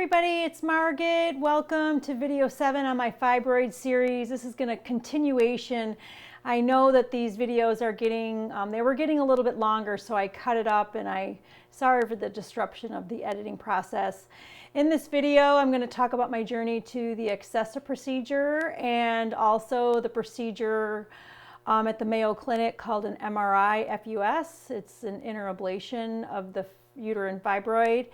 everybody, it's Margaret. Welcome to video 7 on my fibroid series. This is going to continuation. I know that these videos are getting, they were getting a little bit longer, so I cut it up, and sorry for the disruption of the editing process. In this video, I'm going to talk about my journey to the Acessa procedure and also the procedure at the Mayo Clinic called an MRI FUS. It's an inner ablation of the uterine fibroid,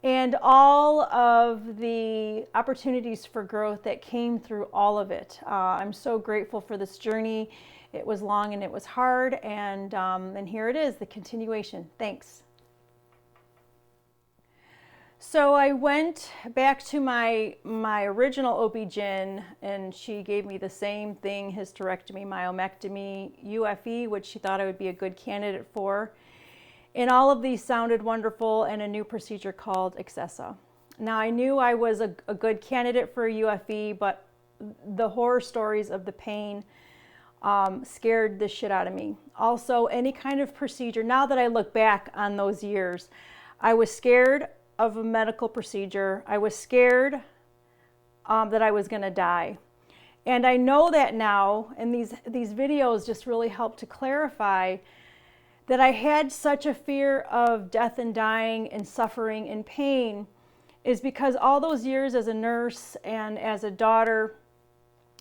and all of the opportunities for growth that came through all of it. I'm so grateful for this journey. It was long and it was hard, and here it is, the continuation. Thanks. So I went back to my original OB-GYN, and she gave me the same thing: hysterectomy, myomectomy, UFE, which she thought I would be a good candidate for. And all of these sounded wonderful, and a new procedure called Acessa. Now, I knew I was a good candidate for a UFE, but the horror stories of the pain scared the shit out of me. Also, any kind of procedure, now that I look back on those years, I was scared of a medical procedure. I was scared that I was going to die. And I know that now, and these videos just really help to clarify that I had such a fear of death and dying and suffering and pain is because all those years as a nurse and as a daughter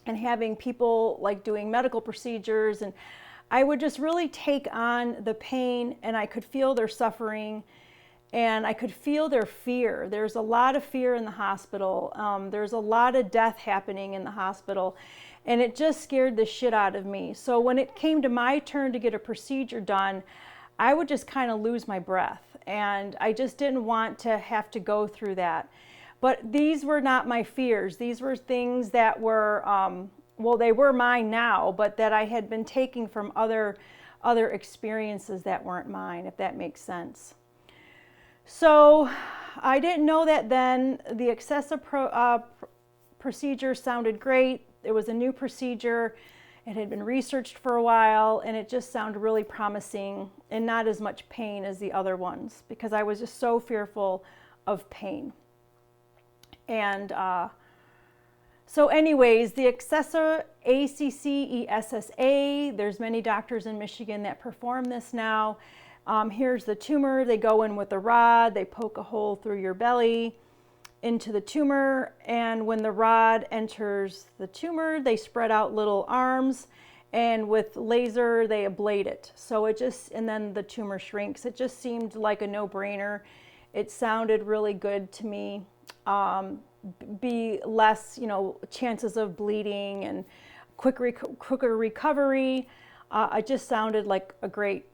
and having people like doing medical procedures, and I would just really take on the pain, and I could feel their suffering and I could feel their fear. There's a lot of fear in the hospital. There's a lot of death happening in the hospital, and it just scared the shit out of me. So when it came to my turn to get a procedure done, I would just kind of lose my breath, and I just didn't want to have to go through that. But these were not my fears. These were things that were, well, they were mine now, but that I had been taking from other experiences that weren't mine, if that makes sense. So I didn't know that then. The Acessa procedure sounded great. It was a new procedure. It had been researched for a while, and it just sounded really promising and not as much pain as the other ones, because I was just so fearful of pain. And so anyways, the Acessa ACCESSA, there's many doctors in Michigan that perform this now. Here's the tumor. They go in with a rod, they poke a hole through your belly into the tumor, and when the rod enters the tumor, they spread out little arms, and with laser they ablate it. So it just, and then the tumor shrinks. It just seemed like a no-brainer. It sounded really good to me. Be less, chances of bleeding and quicker recovery. It just sounded like a great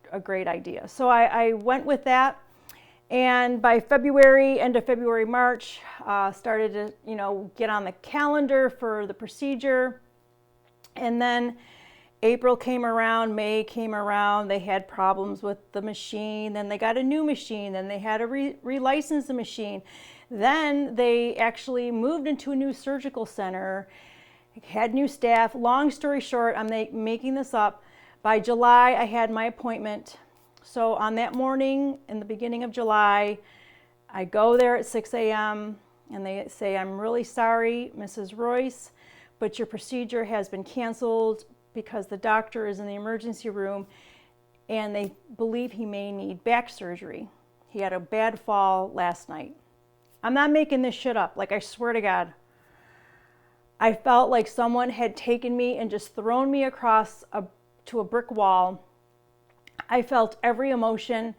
idea. So I went with that, and by February, end of February, March, started to get on the calendar for the procedure. And then April came around, May came around, they had problems with the machine, then they got a new machine, then they had to relicense the machine. Then they actually moved into a new surgical center, had new staff. Long story short, I'm making this up. By July, I had my appointment. So on that morning, in the beginning of July, I go there at 6 a.m. and they say, "I'm really sorry, Mrs. Royce, but your procedure has been canceled because the doctor is in the emergency room and they believe he may need back surgery. He had a bad fall last night." I'm not making this shit up. Like, I swear to God. I felt like someone had taken me and just thrown me across to a brick wall. I felt every emotion.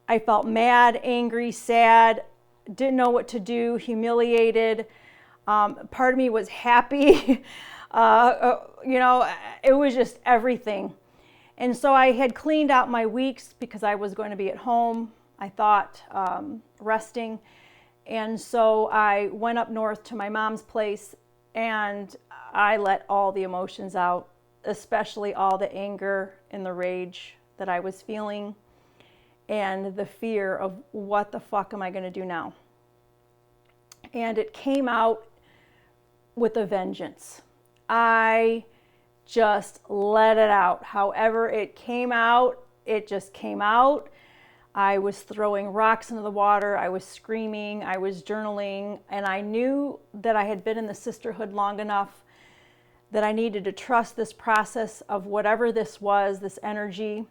I felt mad, angry, sad, didn't know what to do, humiliated. Part of me was happy. It was just everything. And so I had cleaned out my weeks because I was going to be at home, I thought, resting. And so I went up north to my mom's place, and I let all the emotions out, especially all the anger and the rage that I was feeling, and the fear of what the fuck am I going to do now? And it came out with a vengeance. I just let it out. However it came out, it just came out. I was throwing rocks into the water, I was screaming, I was journaling, and I knew that I had been in the sisterhood long enough that I needed to trust this process of whatever this was, this energy,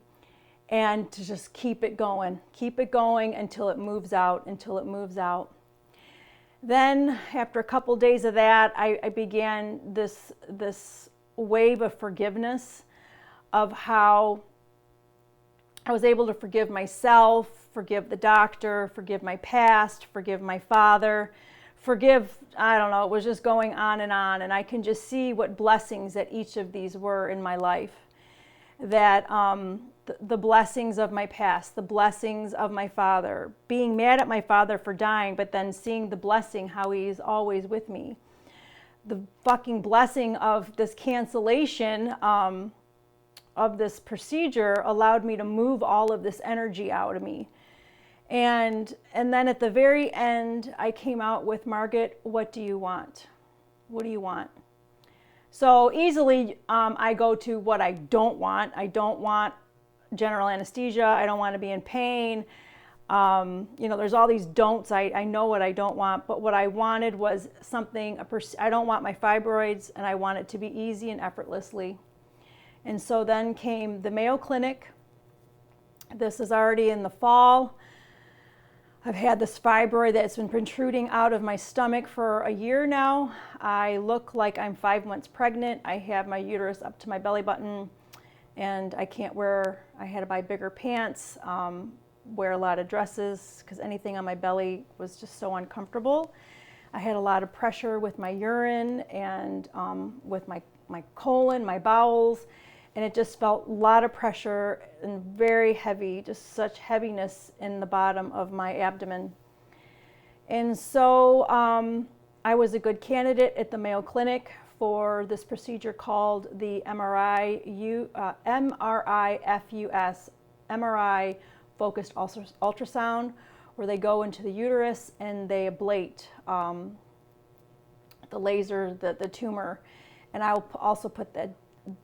and to just keep it going until it moves out, Then, after a couple days of that, I began this wave of forgiveness of how I was able to forgive myself, forgive the doctor, forgive my past, forgive my father, I don't know, it was just going on, and I can just see what blessings that each of these were in my life. That the blessings of my past, the blessings of my father, being mad at my father for dying, but then seeing the blessing, how he's always with me. The fucking blessing of this cancellation of this procedure allowed me to move all of this energy out of me. And then at the very end, I came out with, Margaret, what do you want? What do you want? So easily I go to what I don't want. I don't want general anesthesia. I don't want to be in pain. There's all these don'ts. I know what I don't want, but what I wanted was something, I don't want my fibroids, and I want it to be easy and effortlessly. And so then came the Mayo Clinic. This is already in the fall. I've had this fibroid that's been protruding out of my stomach for a year now. I look like I'm 5 months pregnant. I have my uterus up to my belly button, and I had to buy bigger pants, wear a lot of dresses, because anything on my belly was just so uncomfortable. I had a lot of pressure with my urine and with my colon, my bowels, and it just felt a lot of pressure and very heavy, just such heaviness in the bottom of my abdomen. And so I was a good candidate at the Mayo Clinic for this procedure called the MRI FUS, MRI focused ultrasound, where they go into the uterus and they ablate the laser, the tumor. And I'll also put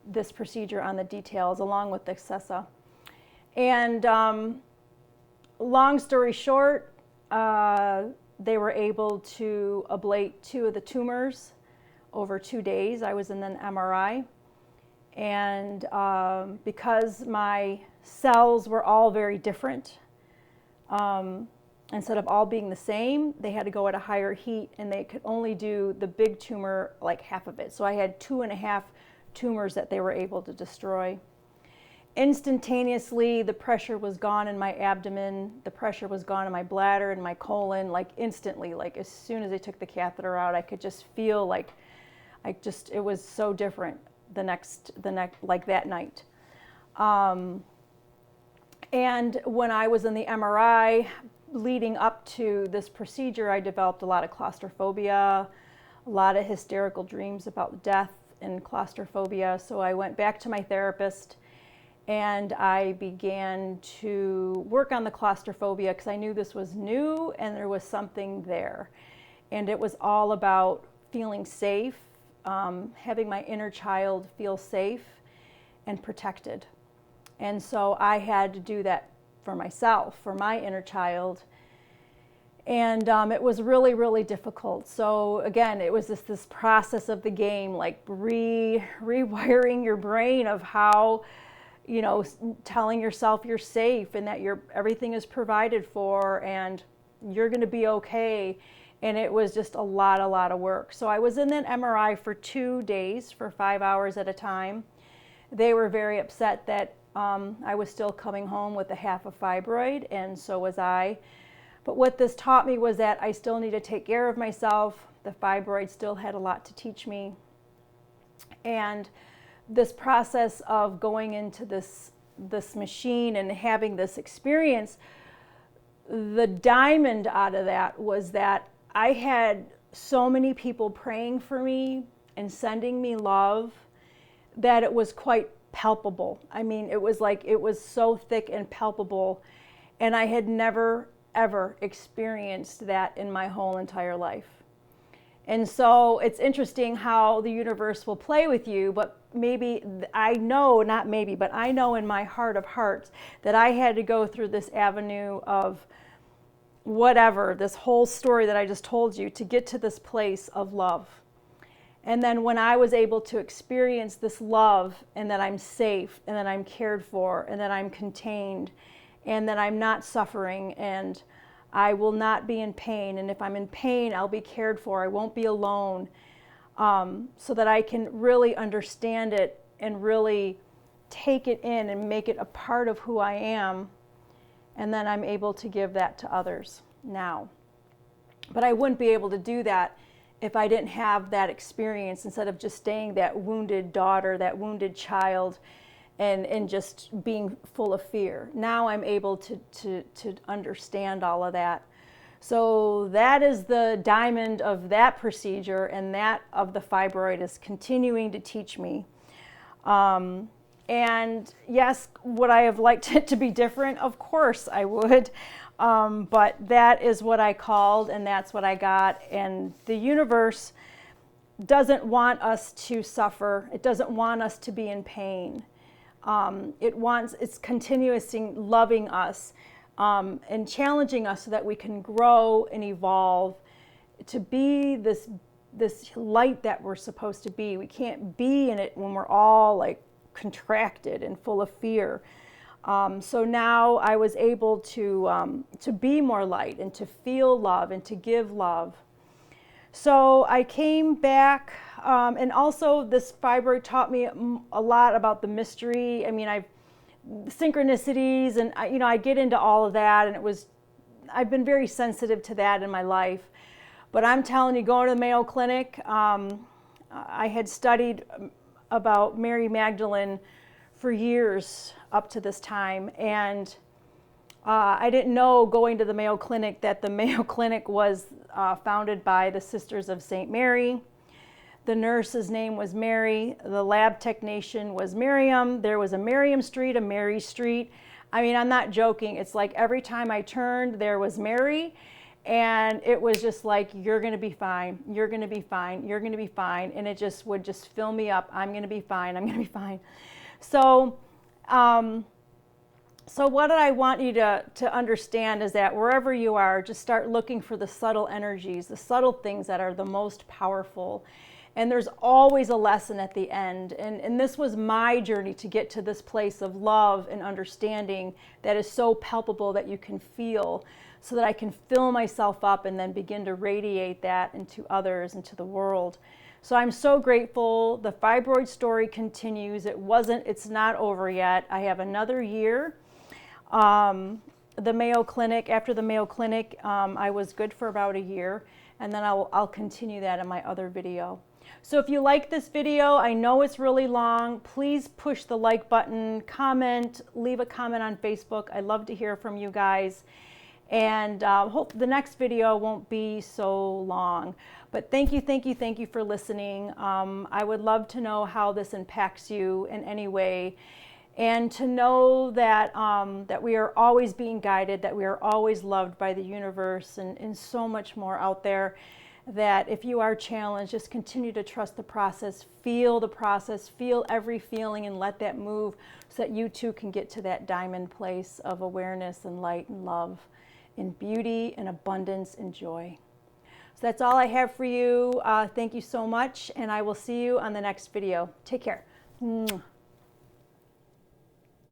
this procedure on the details along with the Acessa. And long story short, they were able to ablate 2 of the tumors over 2 days. I was in an MRI. And because my cells were all very different, instead of all being the same, they had to go at a higher heat, and they could only do the big tumor, like half of it. So I had 2.5 tumors that they were able to destroy. Instantaneously, the pressure was gone in my abdomen, the pressure was gone in my bladder and my colon, like instantly. Like as soon as they took the catheter out, I could just feel like it was so different the next like that night. And when I was in the MRI leading up to this procedure, I developed a lot of claustrophobia, a lot of hysterical dreams about death and claustrophobia. So I went back to my therapist and I began to work on the claustrophobia because I knew this was new and there was something there. And it was all about feeling safe, having my inner child feel safe and protected. And so I had to do that for myself, for my inner child. And it was really, really difficult. So again, it was this process of the game, like rewiring your brain of how, telling yourself you're safe and that everything is provided for and you're going to be okay. And it was just a lot of work. So I was in that MRI for 2 days, for 5 hours at a time. They were very upset that I was still coming home with a half a fibroid, and so was I. But what this taught me was that I still need to take care of myself. The fibroid still had a lot to teach me. And this process of going into this machine and having this experience, the diamond out of that was that I had so many people praying for me and sending me love that it was quite palpable. I mean, it was so thick and palpable, and I had never ever experienced that in my whole entire life. And so it's interesting how the universe will play with you, but maybe, I know, not maybe, but I know in my heart of hearts that I had to go through this avenue of whatever, this whole story that I just told you, to get to this place of love. And then when I was able to experience this love, and that I'm safe, and that I'm cared for, and that I'm contained, and that I'm not suffering, and I will not be in pain, and if I'm in pain, I'll be cared for. I won't be alone, so that I can really understand it and really take it in and make it a part of who I am, and then I'm able to give that to others now. But I wouldn't be able to do that if I didn't have that experience, instead of just staying that wounded daughter, that wounded child, and just being full of fear. Now I'm able to understand all of that. So that is the diamond of that procedure, and that of the fibroid is continuing to teach me. And yes, would I have liked it to be different? Of course I would. But that is what I called, and that's what I got. And the universe doesn't want us to suffer. It doesn't want us to be in pain. It's continuously loving us and challenging us so that we can grow and evolve to be this light that we're supposed to be. We can't be in it when we're all like contracted and full of fear. So now I was able to be more light and to feel love and to give love. So I came back, and also this fibroid taught me a lot about the mystery. I mean, synchronicities, and I get into all of that, and I've been very sensitive to that in my life. But I'm telling you, going to the Mayo Clinic, I had studied about Mary Magdalene for years up to this time, and I didn't know, going to the Mayo Clinic, that the Mayo Clinic was founded by the Sisters of St. Mary. The nurse's name was Mary. The lab technician was Miriam. There was a Miriam Street, a Mary Street. I mean, I'm not joking. It's like every time I turned, there was Mary, and it was just like, you're going to be fine. You're going to be fine. You're going to be fine. And it just would just fill me up. I'm going to be fine. I'm going to be fine. So, so what I want you to understand is that wherever you are, just start looking for the subtle energies, the subtle things that are the most powerful. And there's always a lesson at the end. And this was my journey to get to this place of love and understanding that is so palpable that you can feel, so that I can fill myself up and then begin to radiate that into others, into the world. So I'm so grateful. The fibroid story continues. It's not over yet. I have another year. The Mayo Clinic, after the Mayo Clinic, I was good for about a year, and then I'll continue that in my other video. So if you like this video, I know it's really long, please push the like button, comment, leave a comment on Facebook. I'd love to hear from you guys, and hope the next video won't be so long. But thank you for listening. I would love to know how this impacts you in any way, and to know that, that we are always being guided, that we are always loved by the universe, and so much more out there. That if you are challenged, just continue to trust the process, feel every feeling, and let that move, so that you too can get to that diamond place of awareness and light and love and beauty and abundance and joy. So that's all I have for you. Thank you so much, and I will see you on the next video. Take care.